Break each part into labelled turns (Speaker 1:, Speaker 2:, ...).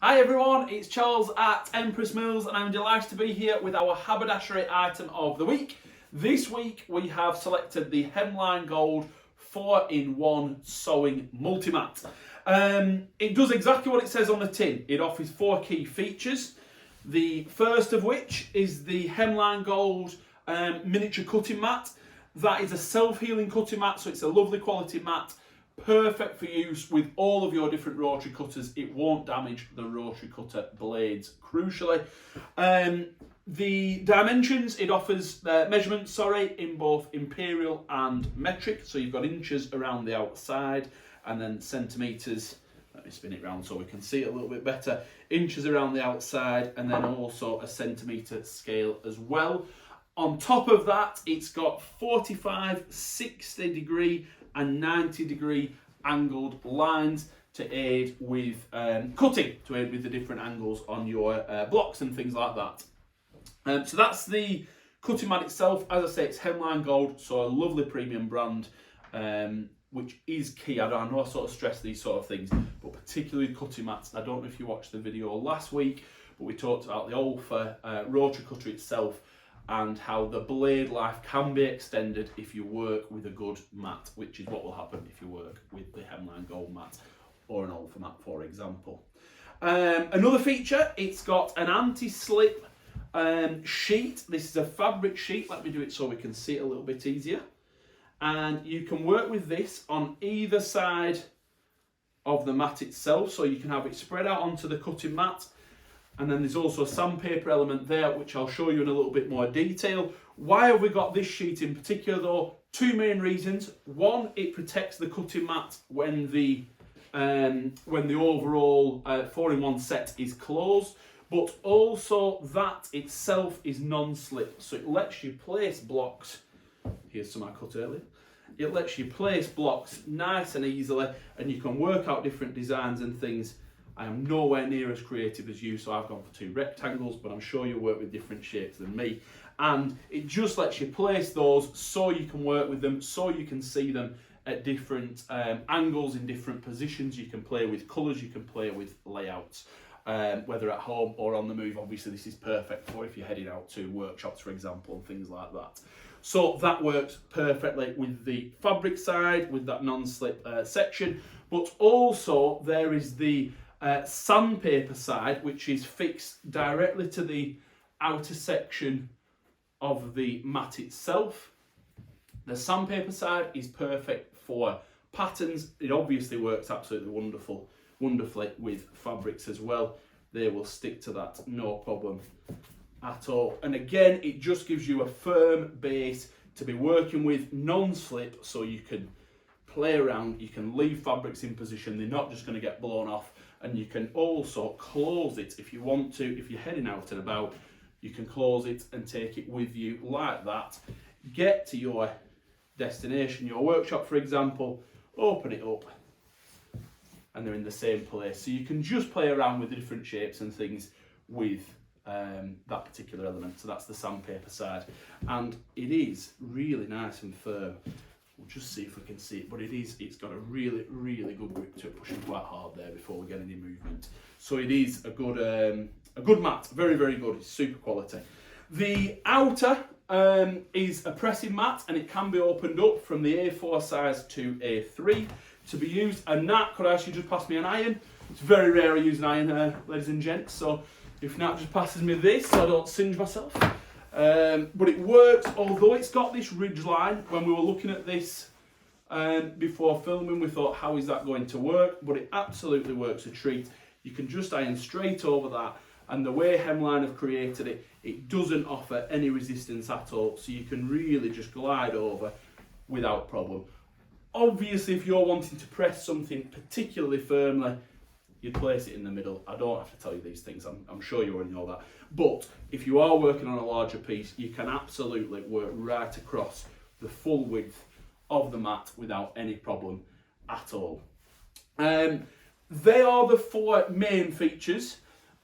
Speaker 1: Hi everyone, it's Charles at Empress Mills and I'm delighted to be here with our haberdashery item of the week. This week we have selected the Hemline Gold 4-in-1 Sewing Multi Mat. It does exactly what it says on the tin. It offers 4 key features. The first of which is the Hemline Gold miniature cutting mat. That is a self-healing cutting mat, so it's a lovely quality mat. Perfect for use with all of your different rotary cutters. It won't damage the rotary cutter blades, crucially. The dimensions, it offers measurements, in both imperial and metric. So you've got inches around the outside and then centimetres. Let me spin it round so we can see it a little bit better. Inches around the outside and then also a centimetre scale as well. On top of that, it's got 45, 60 degree and 90 degree angled lines to aid with cutting, to aid with the different angles on your blocks and things like that. So that's the cutting mat itself. As I say, it's Hemline Gold, so a lovely premium brand, which is key. I know I sort of stress these sort of things, but particularly cutting mats. I don't know if you watched the video last week, but we talked about the Olfa rotary cutter itself and how the blade life can be extended if you work with a good mat, which is what will happen if you work with the Hemline Gold mat or an Olfa mat, for example. Another feature, it's got an anti-slip sheet. This is a fabric sheet. Let me do it so we can see it a little bit easier. And you can work with this on either side of the mat itself, so you can have it spread out onto the cutting mat. And then there's also a sandpaper element there, which I'll show you in a little bit more detail. Why have we got this sheet in particular though? 2 main reasons. One, it protects the cutting mat when the overall 4-in-1 set is closed, but also that itself is non-slip. So it lets you place blocks. Here's some I cut earlier. It lets you place blocks nice and easily, and you can work out different designs and things. I am nowhere near as creative as you, so I've gone for 2 rectangles, but I'm sure you work with different shapes than me. And it just lets you place those so you can work with them, so you can see them at different angles, in different positions. You can play with colours, you can play with layouts, whether at home or on the move. Obviously, this is perfect for if you're heading out to workshops, for example, and things like that. So that works perfectly with the fabric side, with that non-slip section, but also there is the sandpaper side, which is fixed directly to the outer section of the mat itself. The sandpaper side is perfect for patterns. It obviously works absolutely wonderfully with fabrics as well. They will stick to that, no problem at all. And again, it just gives you a firm base to be working with, non-slip, so you can play around, you can leave fabrics in position, they're not just going to get blown off. And you can also close it if you want to. If you're heading out and about, you can close it and take it with you like that. Get to your destination, your workshop, for example, open it up, and they're in the same place. So you can just play around with the different shapes and things with that particular element. So that's the sandpaper side. And it is really nice and firm. We'll just see if we can see it, but it's got a really good grip to it, pushing quite hard there before we get any movement. So it is a good mat, very good, it's super quality. The outer is a pressing mat, and it can be opened up from the A4 size to A3 to be used. And Nat, could I ask you just pass me an iron? It's very rare I use an iron, ladies and gents, so if Nat just passes me this so I don't singe myself. But it works, although it's got this ridge line. When we were looking at this before filming, we thought, how is that going to work? But it absolutely works a treat. You can just iron straight over that, and the way Hemline have created it, it doesn't offer any resistance at all, so you can really just glide over without problem. Obviously, if you're wanting to press something particularly firmly, you'd place it in the middle. I don't have to tell you these things, I'm sure you already know that. But if you are working on a larger piece, you can absolutely work right across the full width of the mat without any problem at all. They are the 4 main features.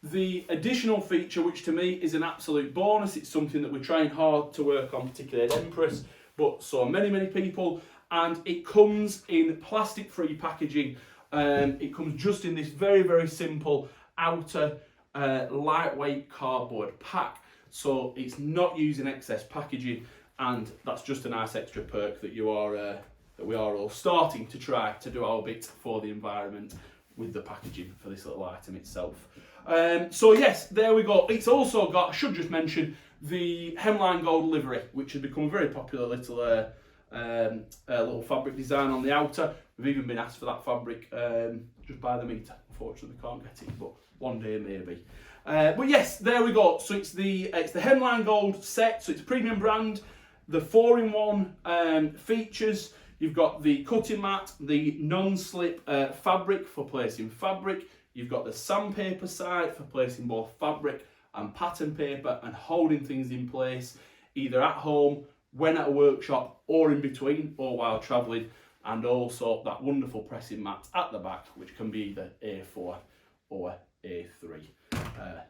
Speaker 1: The additional feature, which to me is an absolute bonus, it's something that we're trying hard to work on, particularly at Empress, but so many people, and it comes in plastic-free packaging. It comes just in this very simple outer lightweight cardboard pack, so it's not using excess packaging, and that's just a nice extra perk that we are all starting to try to do our bit for the environment with the packaging for this little item itself. So yes, there we go. It's also got, I should just mention, the Hemline Gold livery, which has become a very popular little fabric design on the outer. We've even been asked for that fabric just by the meter. Unfortunately, can't get it, but one day maybe. But yes, there we go. So it's the Hemline Gold set. So it's a premium brand. The 4-in-1 features. You've got the cutting mat, the non-slip fabric for placing fabric. You've got the sandpaper side for placing both fabric and pattern paper and holding things in place, either at home, when at a workshop, or in between, or while travelling. And also that wonderful pressing mat at the back, which can be either A4 or A3,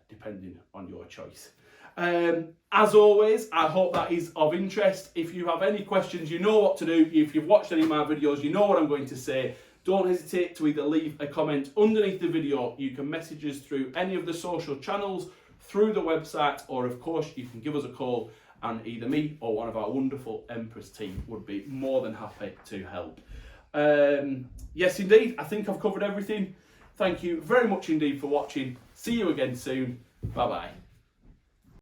Speaker 1: depending on your choice. As always, I hope that is of interest. If you have any questions, you know what to do. If you've watched any of my videos, you know what I'm going to say. Don't hesitate to either leave a comment underneath the video. You can message us through any of the social channels, through the website, or of course you can give us a call, and either me or one of our wonderful Empress team would be more than happy to help. Yes, indeed, I think I've covered everything. Thank you very much indeed for watching. See you again soon. Bye-bye.